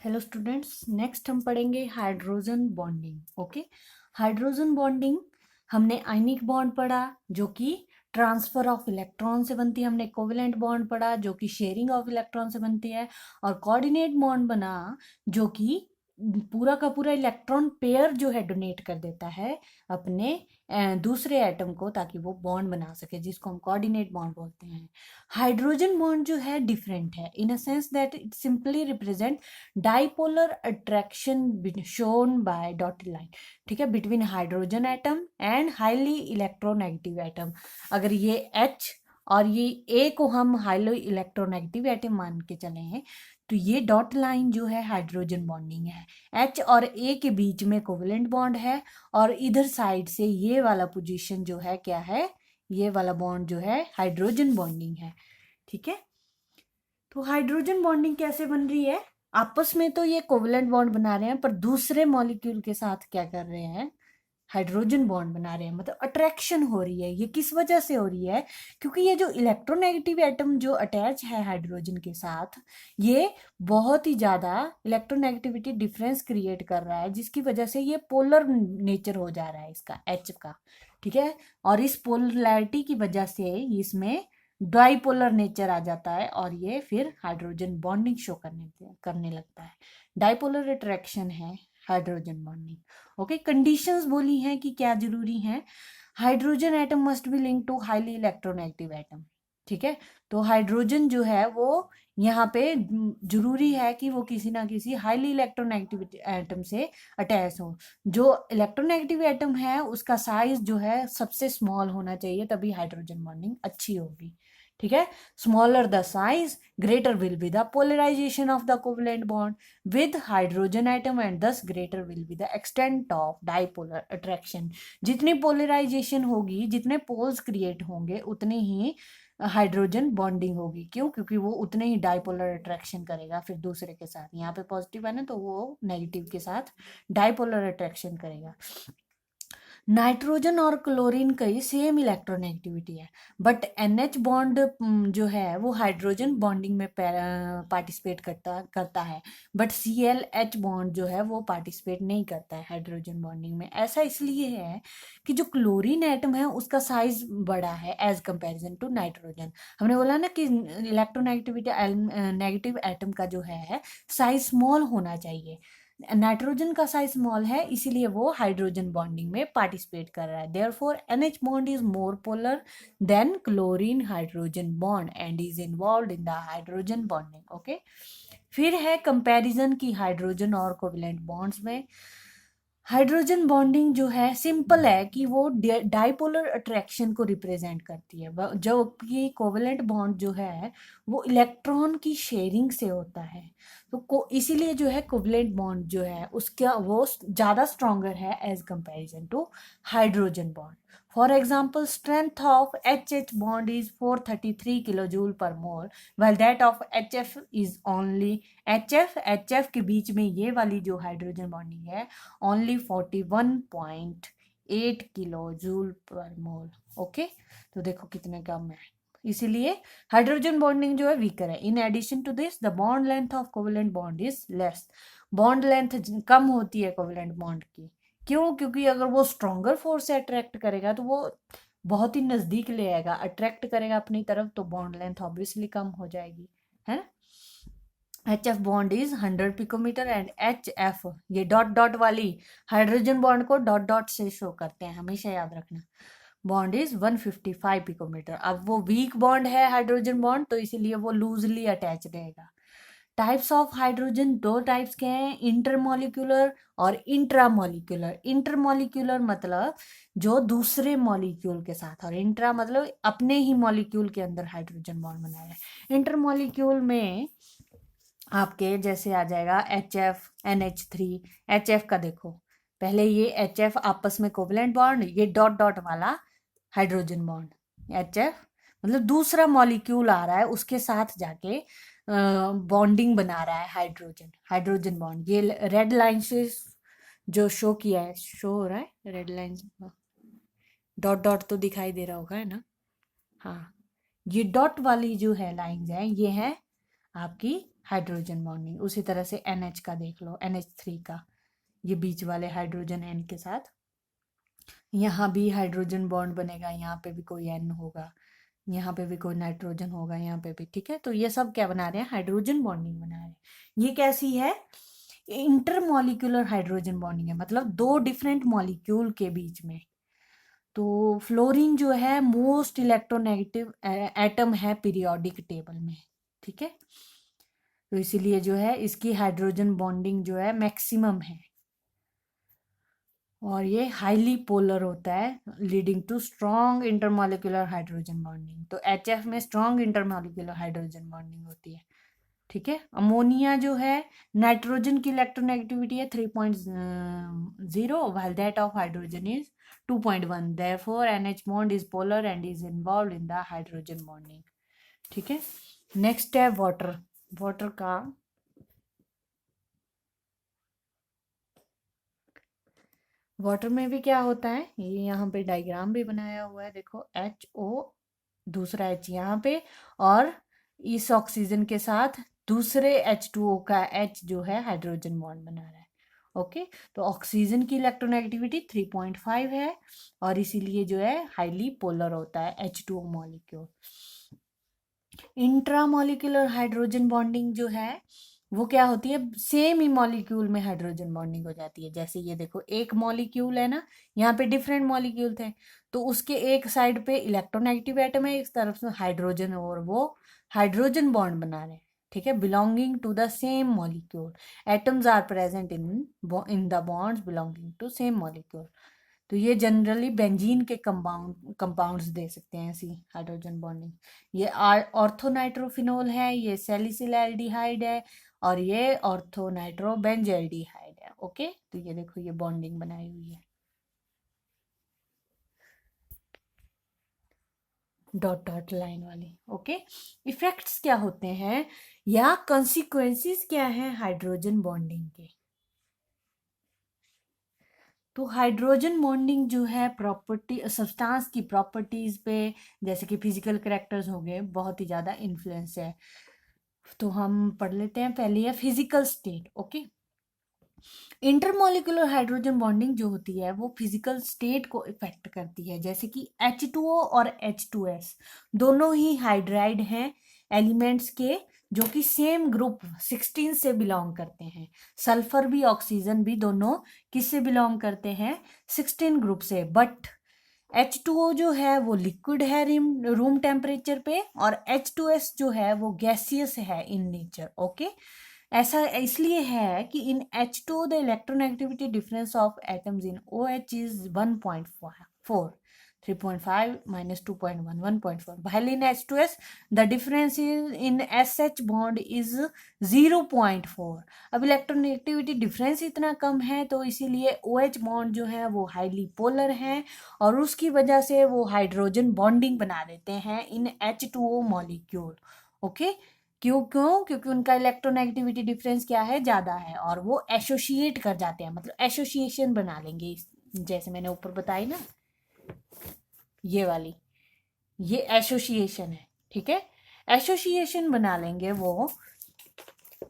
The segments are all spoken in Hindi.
हेलो स्टूडेंट्स, नेक्स्ट हम पढ़ेंगे hydrogen bonding. Okay, hydrogen bonding हमने आयनिक बॉन्ड पढ़ा जो कि ट्रांसफर ऑफ इलेक्ट्रॉन से बनती है, हमने कोवेलेंट बॉन्ड पढ़ा जो कि शेयरिंग ऑफ इलेक्ट्रॉन से बनती है, और कोऑर्डिनेट बॉन्ड बना जो कि पूरा का पूरा इलेक्ट्रॉन पेयर जो है डोनेट कर देता है अपने दूसरे एटम को ताकि वो बॉन्ड बना सके, जिसको हम कोऑर्डिनेट बॉन्ड बोलते हैं। हाइड्रोजन बॉन्ड जो है डिफरेंट है in a sense that it simply represent dipolar attraction shown by dotted line, ठीक है, between hydrogen atom and highly electronegative atom. अगर ये H और ये A को हम हाईली इलेक्ट्रोनेगेटिव एटम मान के चले हैं तो ये डॉट लाइन जो है हाइड्रोजन बॉन्डिंग है। H और A के बीच में कोवेलेंट बॉन्ड है और इधर साइड से ये वाला पोजीशन जो है क्या है, ये वाला बॉन्ड जो है हाइड्रोजन बॉन्डिंग है। ठीक है, तो हाइड्रोजन बॉन्डिंग कैसे बन रही है? आपस में तो ये कोवेलेंट बॉन्ड बना रहे हैं पर दूसरे मॉलिक्यूल के साथ क्या कर रहे हैं, हाइड्रोजन बॉन्ड बना रहे हैं, मतलब अट्रैक्शन हो रही है। ये किस वजह से हो रही है? क्योंकि ये जो इलेक्ट्रोनेगेटिव एटम जो अटैच है हाइड्रोजन के साथ, ये बहुत ही ज़्यादा इलेक्ट्रोनेगेटिविटी डिफरेंस क्रिएट कर रहा है, जिसकी वजह से ये पोलर नेचर हो जा रहा है इसका H का। ठीक है, और इस पोलैरिटी की वजह से इसमें डाइपोलर नेचर आ जाता है और ये फिर हाइड्रोजन बॉन्डिंग शो करने लगता है। डाइपोलर अट्रैक्शन है हाइड्रोजन बॉन्डिंग। ओके, कंडीशंस बोली हैं कि क्या जरूरी है। Hydrogen atom must be link to highly electronegative atom. ठीक है, तो हाइड्रोजन जो है वो यहाँ पे जरूरी है कि वो किसी ना किसी हाईली इलेक्ट्रोनेगेटिव एटम से अटैच हो। जो इलेक्ट्रोनेगेटिव एटम है उसका साइज जो है सबसे स्मॉल होना चाहिए, तभी हाइड्रोजन बॉन्डिंग अच्छी होगी। ठीक है, smaller the size greater will be the polarization of the covalent bond with hydrogen atom and thus greater will be the extent of dipolar attraction। जितनी पोलराइजेशन होगी, जितने पोल्स क्रिएट होंगे, उतने ही हाइड्रोजन बॉन्डिंग होगी। क्यों? क्योंकि वो उतने ही डाइपोलर अट्रैक्शन करेगा फिर दूसरे के साथ। यहाँ पे पॉजिटिव है ना, तो वो नेगेटिव के साथ डाइपोलर अट्रैक्शन करेगा। नाइट्रोजन और क्लोरीन की सेम इलेक्ट्रोनेगेटिविटी है, बट NH बॉन्ड जो है वो हाइड्रोजन बॉन्डिंग में पार्टिसिपेट करता है, बट ClH बॉन्ड जो है वो पार्टिसिपेट नहीं करता है हाइड्रोजन बॉन्डिंग में। ऐसा इसलिए है कि जो क्लोरीन एटम है उसका साइज बड़ा है एज कंपैरिजन टू नाइट्रोजन। हमने बोला ना कि इलेक्ट्रोनेगेटिविटी नेगेटिव एटम का जो है साइज स्मॉल होना चाहिए। नाइट्रोजन का साइज स्मॉल है, इसीलिए वो हाइड्रोजन बॉन्डिंग में पार्टिसिपेट कर रहा है। Therefore NH bond is more polar than chlorine hydrogen bond and is involve in the hydrogen bonding. Okay, फिर है कंपैरिजन की हाइड्रोजन और कोवेलेंट बॉन्ड्स में। हाइड्रोजन बॉन्डिंग जो है सिंपल है कि वो डाइपोलर अट्रैक्शन को रिप्रेजेंट करती है, जबकि कोवेलेंट बॉन्ड जो है वो इलेक्ट्रॉन की शेयरिंग से होता है। तो इसीलिए जो है कोवेलेंट बॉन्ड जो है उसका वो ज़्यादा स्ट्रॉन्गर है as comparison to hydrogen bond. For example, strength of HH bond is 433 kilojoule per mole, well that of HF is only HF के बीच में ये वाली जो हाइड्रोजन बॉन्डिंग है only 41.8 kilojoule per mole. Okay, तो देखो कितने कम है, इसीलिए हाइड्रोजन बॉन्डिंग जो है वीकर है। In addition to this the bond length of covalent bond is less. Bond length कम होती है कोवेलेंट बॉन्ड की। क्यों? क्योंकि अगर वो स्ट्रॉन्गर फोर्स से अट्रैक्ट करेगा तो वो बहुत ही नजदीक ले आएगा, अट्रैक्ट करेगा अपनी तरफ, तो बॉन्ड लेंथ ऑब्वियसली कम हो जाएगी, है ना। HF bond is 100 picometer and HF, ये डॉट डॉट वाली हाइड्रोजन बॉन्ड को डॉट डॉट से शो करते हैं, हमेशा याद रखना। Bond is 155 picometer. अब वो वीक बॉन्ड है हाइड्रोजन बॉन्ड, तो इसीलिए वो लूजली अटैच रहेगा। टाइप्स ऑफ हाइड्रोजन दो टाइप्स के हैं, इंटरमोलिक्यूलर और इंट्रामोलिक्यूलर। इंटरमोलिक्यूलर मतलब जो दूसरे मॉलिक्यूल के साथ, और इंट्रा मतलब अपने ही मॉलिक्यूल के अंदर हाइड्रोजन बॉन्ड बनाया है। इंटरमोलिक्यूल में आपके जैसे आ जाएगा HF NH3। HF का देखो, पहले ये HF आपस में कोवेलेंट बॉन्ड, ये डॉट डॉट वाला हाइड्रोजन बॉन्ड। HF मतलब दूसरा मॉलिक्यूल आ रहा है उसके साथ जाके बॉन्डिंग बना रहा है हाइड्रोजन, हाइड्रोजन बॉन्ड। ये रेड लाइन से जो शो किया है, शो हो रहा है रेड लाइन, डॉट डॉट तो दिखाई दे रहा होगा, है ना। हाँ, ये डॉट वाली जो है लाइंस है ये है आपकी हाइड्रोजन बॉन्डिंग। उसी तरह से NH का देख लो, NH3 का, ये बीच वाले हाइड्रोजन N के साथ, यहाँ भी हाइड्रोजन बॉन्ड बनेगा, यहाँ पे भी कोई N होगा, यहाँ पे भी कोई नाइट्रोजन होगा, यहाँ पे भी, ठीक है। तो ये सब क्या बना रहे हैं, हाइड्रोजन बॉन्डिंग बना रहे हैं। ये कैसी है, इंटरमॉलिक्यूलर हाइड्रोजन बॉन्डिंग है, मतलब दो डिफरेंट मॉलिक्यूल के बीच में। तो फ्लोरीन जो है मोस्ट इलेक्ट्रोनेगेटिव एटम है पीरियोडिक टेबल में, ठीक है। तो इसीलिए जो है इसकी हाइड्रोजन बॉन्डिंग जो है मैक्सिमम है, और ये हाईली पोलर होता है, leading to strong intermolecular hydrogen bonding. तो HF में स्ट्रॉन्ग इंटरमॉलिक्यूलर हाइड्रोजन बॉन्डिंग होती है, ठीक है। अमोनिया जो है, नाइट्रोजन की इलेक्ट्रोनेगेटिविटी है 3.0, while that of hydrogen is 2.1, therefore NH bond is polar and is involved in the hydrogen bonding, ठीक है। नेक्स्ट है वाटर। वाटर का वाटर में भी क्या होता है, ये यहाँ पे डायग्राम भी बनाया हुआ है, देखो HO, दूसरा H यहाँ पे, और इस ऑक्सीजन के साथ दूसरे H2O का H जो है हाइड्रोजन बॉन्ड बना रहा है, ओके। तो ऑक्सीजन की इलेक्ट्रोनेगेटिविटी 3.5 है, और इसीलिए जो है हाईली पोलर होता है H2O molecule. Intramolecular hydrogen bonding जो है वो क्या होती है, सेम ही मॉलिक्यूल में हाइड्रोजन बॉन्डिंग हो जाती है। जैसे ये देखो, एक मॉलिक्यूल है ना, यहाँ पे डिफरेंट मॉलिक्यूल थे, तो उसके एक साइड पे इलेक्ट्रोनेगेटिव एटम है, एक तरफ से हाइड्रोजन, और वो हाइड्रोजन बॉन्ड बना रहे हैं, ठीक है, belonging to the same molecule. Atoms are present in the bonds belonging to same molecule. तो ये जनरली बेंजीन के कंपाउंड्स दे सकते हैं ऐसी हाइड्रोजन बॉन्डिंग। ये ऑर्थोनाइट्रोफिनोल है, ये सैलिसिल एल्डिहाइड है, और ये ऑर्थोनाइट्रो बेंजल्डिहाइड है, ओके। तो ये देखो, ये बॉन्डिंग बनाई हुई है डॉट डॉट लाइन वाली, ओके। इफेक्ट्स क्या होते हैं या कॉन्सिक्वेंसेस क्या हैं हाइड्रोजन बॉन्डिंग के। तो हाइड्रोजन बॉन्डिंग जो है प्रॉपर्टी, सब्सटेंस की प्रॉपर्टीज पे, जैसे कि फिजिकल कैरेक्टर्स हो गए, बहुत ही ज़्यादा इन्फ्लुएंस है। तो हम पढ़ लेते हैं, पहले है physical state, okay. Intermolecular hydrogen bonding जो होती है वो फिजिकल स्टेट को इफेक्ट करती है, जैसे कि H2O और H2S दोनों ही हाइड्राइड हैं एलिमेंट्स के, जो कि सेम ग्रुप 16 से बिलोंग करते हैं। सल्फर भी ऑक्सीजन भी दोनों किससे बिलोंग करते हैं, 16 ग्रुप से। बट H2O जो है वो लिक्विड है रूम टेम्परेचर पे, और H2S जो है वो गैसियस है इन नेचर, ओके। ऐसा इसलिए है कि इन H2 the electronegativity difference of atoms in OH is 1.4, 3.5 minus 2.1, 1.4, while in H2S the difference is in SH bond is 0.4। अब इलेक्ट्रोनेगेटिविटी डिफरेंस इतना कम है, तो इसीलिए OH बॉन्ड जो है वो हाईली पोलर है, और उसकी वजह से वो हाइड्रोजन बॉन्डिंग बना देते हैं इन H2O मॉलिक्यूल, ओके। क्यों क्यों क्योंकि उनका इलेक्ट्रोनेगेटिविटी डिफरेंस क्या है, ज़्यादा है, और वो एसोसिएट कर जाते हैं, मतलब एसोसिएशन बना लेंगे, जैसे मैंने ऊपर बताई ना, ये वाली, ये एसोसिएशन है, ठीक है। एसोसिएशन बना लेंगे वो,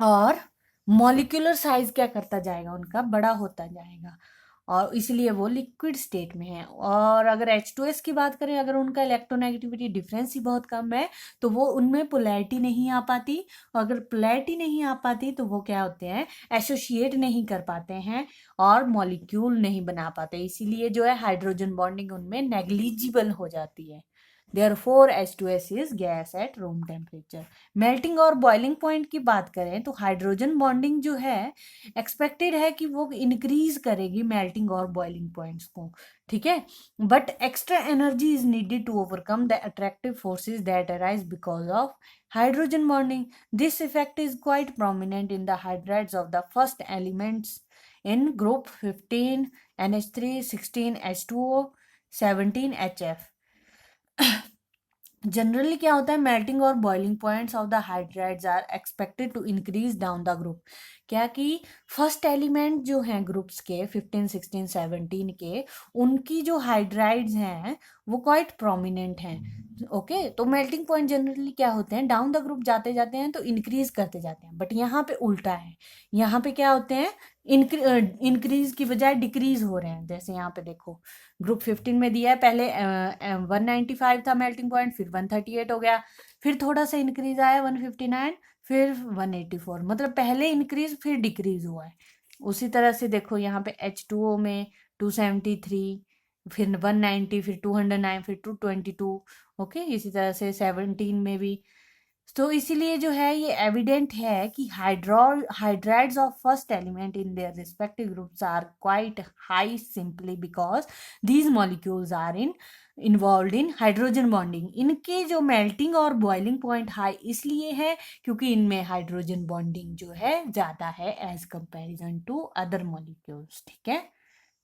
और मॉलिक्यूलर साइज क्या करता जाएगा, उनका बड़ा होता जाएगा, और इसलिए वो लिक्विड स्टेट में है। और अगर H2S की बात करें, अगर उनका इलेक्ट्रोनेगेटिविटी डिफरेंस ही बहुत कम है, तो वो उनमें पोलैरिटी नहीं आ पाती, और अगर पोलैरिटी नहीं आ पाती तो वो क्या होते हैं, एसोसिएट नहीं कर पाते हैं, और मॉलिक्यूल नहीं बना पाते, इसीलिए जो है हाइड्रोजन बॉन्डिंग उनमें नेग्लिजिबल हो जाती है। Therefore H2S is gas at room temperature। Melting और बॉइलिंग पॉइंट की बात करें तो हाइड्रोजन बॉन्डिंग जो है एक्सपेक्टेड है कि वो इंक्रीज करेगी मेल्टिंग और बॉइलिंग पॉइंट्स को, ठीक है। But extra energy is needed to overcome the attractive forces that arise because of hydrogen bonding. This effect is quite prominent in the hydrides of the first elements in group 15 NH3, 16 H2O, 17 HF। Generally क्या होता है, मेल्टिंग और boiling points of the hydrides are expected to increase down the group. क्या कि फर्स्ट एलिमेंट जो हैं ग्रुप्स के 15 16 17 के, उनकी जो हाइड्राइड्स हैं वो क्वाइट प्रोमिनेंट हैं। ओके, तो मेल्टिंग पॉइंट जनरली क्या होते हैं, डाउन द ग्रुप जाते जाते हैं तो इंक्रीज करते जाते हैं, बट यहाँ पे उल्टा है। यहाँ पे क्या होते हैं, इंक्रीज की बजाय डिक्रीज हो रहे हैं। जैसे यहाँ पे देखो ग्रुप 15 में दिया है, पहले 195 था मेल्टिंग पॉइंट, फिर 138 हो गया, फिर थोड़ा सा इंक्रीज आया 159, फिर 184, मतलब पहले इंक्रीज फिर डिक्रीज हुआ है। उसी तरह से देखो यहाँ पे H2O में 273, फिर 190, फिर 209, फिर 222। ओके, इसी तरह से 17 में भी। तो इसीलिए जो है ये एविडेंट है कि hydrides of first element in their respective groups are quite high simply because these molecules are involve in hydrogen bonding. इनके जो मेल्टिंग और बॉइलिंग पॉइंट हाई इसलिए है क्योंकि इनमें हाइड्रोजन बॉन्डिंग जो है ज़्यादा है as comparison to other molecules. ठीक है,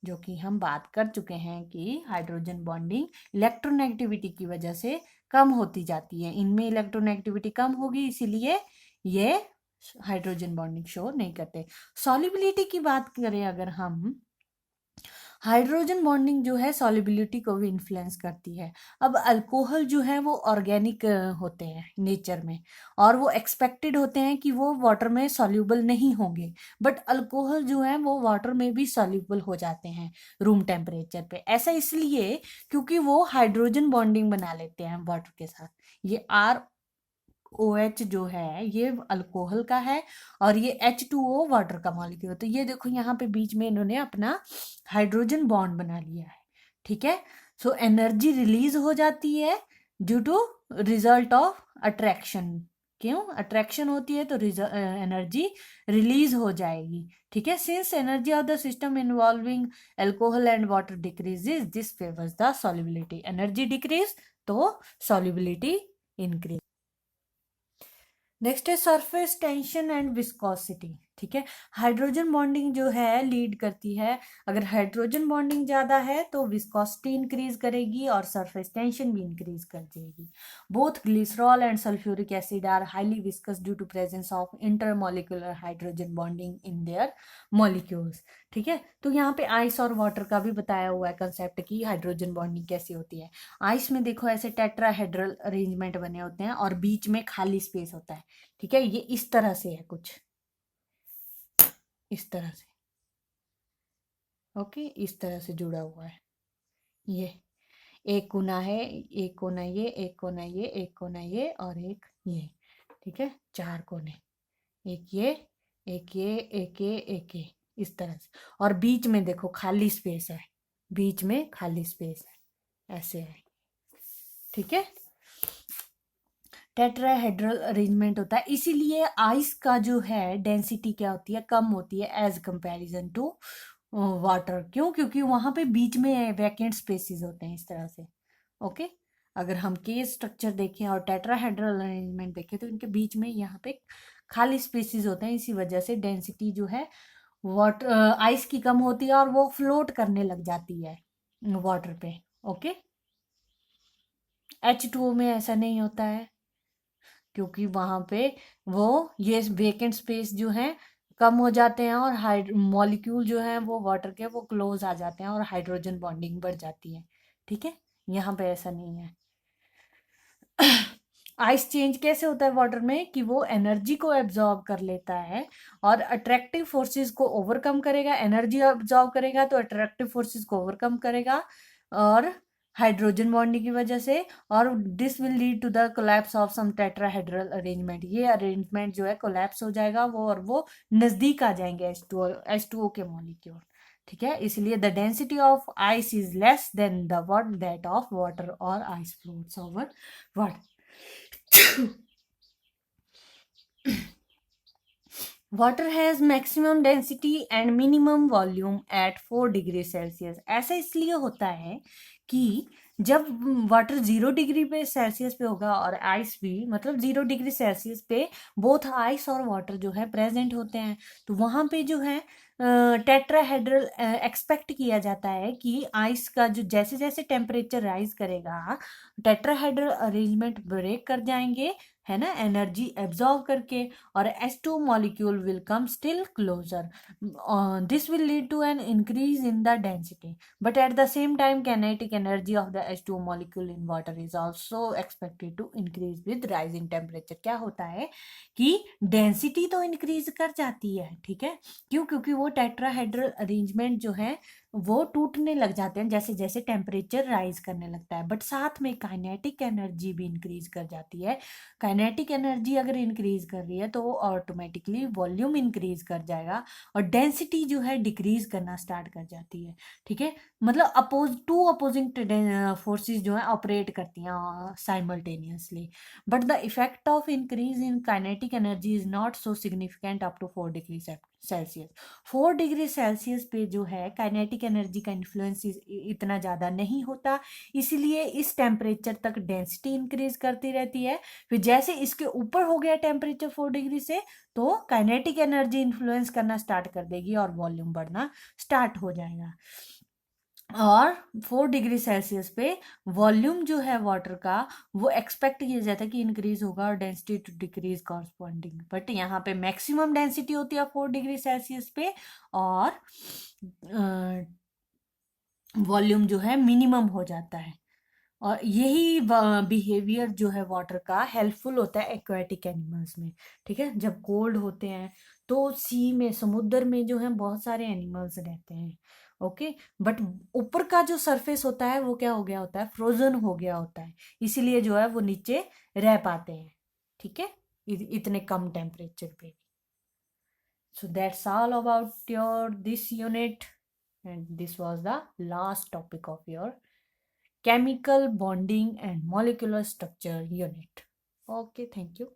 जो कि हम बात कर चुके हैं कि हाइड्रोजन बॉन्डिंग इलेक्ट्रोनेगेटिविटी की वजह से कम होती जाती है। इनमें इलेक्ट्रोनेगेटिविटी कम होगी, इसीलिए ये हाइड्रोजन बॉन्डिंग शो नहीं करते। सॉल्युबिलिटी की बात करें अगर हम, हाइड्रोजन बॉन्डिंग जो है सॉल्युबिलिटी को भी इन्फ्लुएंस करती है। अब अल्कोहल जो है वो ऑर्गेनिक होते हैं नेचर में, और वो एक्सपेक्टेड होते हैं कि वो वाटर में सॉल्यूबल नहीं होंगे, बट अल्कोहल जो है वो वाटर में भी सॉल्यूबल हो जाते हैं रूम टेम्परेचर पे। ऐसा इसलिए क्योंकि वो हाइड्रोजन बॉन्डिंग बना लेते हैं वाटर के साथ। ये OH जो है ये अल्कोहल का है, और ये H2O वाटर का मॉलिक्यूल। तो ये देखो यहाँ पे बीच में इन्होंने अपना हाइड्रोजन बॉन्ड बना लिया है। ठीक है, सो एनर्जी रिलीज हो जाती है due to result of attraction. क्यों अट्रैक्शन होती है तो एनर्जी रिलीज हो जाएगी। ठीक है, since energy of the system involving alcohol and water decreases this favours the solubility. Energy decrease तो सॉल्युबिलिटी इंक्रीज। नेक्स्ट है सरफेस टेंशन एंड विस्कोसिटी। ठीक है, हाइड्रोजन बॉन्डिंग जो है लीड करती है, अगर हाइड्रोजन बॉन्डिंग ज़्यादा है तो विस्कोसिटी इंक्रीज करेगी और सरफेस टेंशन भी इंक्रीज कर जाएगी। Both glycerol and sulphuric acid are highly viscous due to presence of intermolecular hydrogen bonding in their molecules. ठीक है, तो यहाँ पे आइस और वाटर का भी बताया हुआ है कंसेप्ट की हाइड्रोजन बॉन्डिंग कैसी होती है। आइस में देखो ऐसे टेट्राहेड्रल अरेंजमेंट बने होते हैं और बीच में खाली स्पेस होता है। ठीक है, ये इस तरह से है, कुछ इस तरह से। ओके, इस तरह से जुड़ा हुआ है। ये एक कोना है, एक कोना ये, एक कोना ये, एक कोना ये और एक ये। ठीक है, 4 कोने, एक ये, एक ये, एक ये, एक ये, इस तरह से। और बीच में देखो खाली स्पेस है, बीच में खाली स्पेस है, ऐसे है। ठीक है, टेट्राहेड्रल अरेंजमेंट होता है, इसीलिए आइस का जो है डेंसिटी क्या होती है, कम होती है एज कंपैरिजन टू वाटर। क्यों, क्योंकि वहां पे बीच में वैकेंट स्पेसेस होते हैं इस तरह से। ओके, अगर हम केस स्ट्रक्चर देखें और टेट्राहेड्रल अरेंजमेंट देखें तो इनके बीच में यहाँ पे खाली स्पेसेस होते हैं, इसी वजह से डेंसिटी जो है वाटर आइस की कम होती है और वो फ्लोट करने लग जाती है वाटर पे। ओके, H2O में ऐसा नहीं होता है क्योंकि वहां पे वो ये वेकेंट स्पेस जो है कम हो जाते हैं और मॉलिक्यूल जो है वो वाटर के वो क्लोज आ जाते हैं और हाइड्रोजन बॉन्डिंग बढ़ जाती है। ठीक है, यहाँ पे ऐसा नहीं है। आइस चेंज कैसे होता है वाटर में कि वो एनर्जी को एब्जॉर्ब कर लेता है और अट्रैक्टिव फोर्सेस को ओवरकम करेगा। एनर्जी एब्जॉर्ब करेगा तो अट्रैक्टिव फोर्सेस को ओवरकम करेगा और हाइड्रोजन बॉन्डिंग की वजह से, और this will lead to the collapse of some tetrahedral arrangement. ये अरेंजमेंट जो है कोलैप्स हो जाएगा वो, और वो नजदीक आ जाएंगे H2O के मॉलिक्यूल। ठीक है, इसलिए the density of ice is less than the what that of water और ice floats over water. Water has maximum density and minimum volume at 4 degree Celsius. ऐसा इसलिए होता है कि जब वाटर 0 डिग्री पे सेल्सियस पे होगा और आइस भी, मतलब 0 डिग्री सेल्सियस पे बोथ आइस और वाटर जो है प्रेजेंट होते हैं, तो वहाँ पे जो है टेट्राहेड्रल एक्सपेक्ट किया जाता है कि आइस का जो जैसे जैसे टेम्परेचर राइज करेगा टेट्राहेड्रल अरेंजमेंट ब्रेक कर जाएंगे, है ना, एनर्जी एब्जॉर्व करके, और H2 molecule will come still closer. This will lead to an increase in the density, but at the same time kinetic energy of the H2 molecule in water is also expected to increase with rising temperature. क्या होता है कि डेंसिटी तो इंक्रीज कर जाती है, ठीक है, क्यों, क्योंकि वो टेट्राहेड्रल अरेंजमेंट जो है वो टूटने लग जाते हैं जैसे जैसे टेम्परेचर राइज करने लगता है, बट साथ में काइनेटिक एनर्जी भी इंक्रीज कर जाती है. काइनेटिक एनर्जी अगर इंक्रीज कर रही है तो वो ऑटोमेटिकली वॉल्यूम इंक्रीज कर जाएगा, और डेंसिटी जो है डिक्रीज करना स्टार्ट कर जाती है, ठीक है. मतलब अपोजिंग फोर्सेस जो है ऑपरेट करती हैं simultaneously, but the effect of increase in kinetic energy is not so significant up to 4 degree Celsius. 4 degree Celsius पे जो है काइनेटिक एनर्जी का इन्फ्लुएंस इतना ज़्यादा नहीं होता, इसीलिए इस टेम्परेचर तक डेंसिटी इंक्रीज करती रहती है. फिर जैसे इसके ऊपर हो गया टेम्परेचर 4 डिग्री से, तो काइनेटिक एनर्जी इन्फ्लुएंस करना स्टार्ट कर देगी और वॉल्यूम बढ़ना स्टार्ट हो जाएगा. और 4 डिग्री सेल्सियस पे वॉल्यूम जो है वाटर का वो एक्सपेक्ट किया जाता है कि इंक्रीज होगा और density to decrease corresponding, but यहाँ पे मैक्सिमम डेंसिटी होती है 4 डिग्री सेल्सियस पे, और वॉल्यूम जो है मिनिमम हो जाता है. और यही बिहेवियर जो है वाटर का हेल्पफुल होता है एक्वाटिक एनिमल्स में, ठीक है. जब कोल्ड होते हैं तो सी में, समुद्र में जो है बहुत सारे एनिमल्स रहते हैं, ओके, बट ऊपर का जो सरफेस होता है वो क्या हो गया होता है, फ्रोजन हो गया होता है, इसीलिए जो है वो नीचे रह पाते हैं, ठीक है, इतने कम टेम्परेचर पे. So that's all about your this unit, and this was the last topic of your chemical bonding and molecular structure unit. Okay, thank you.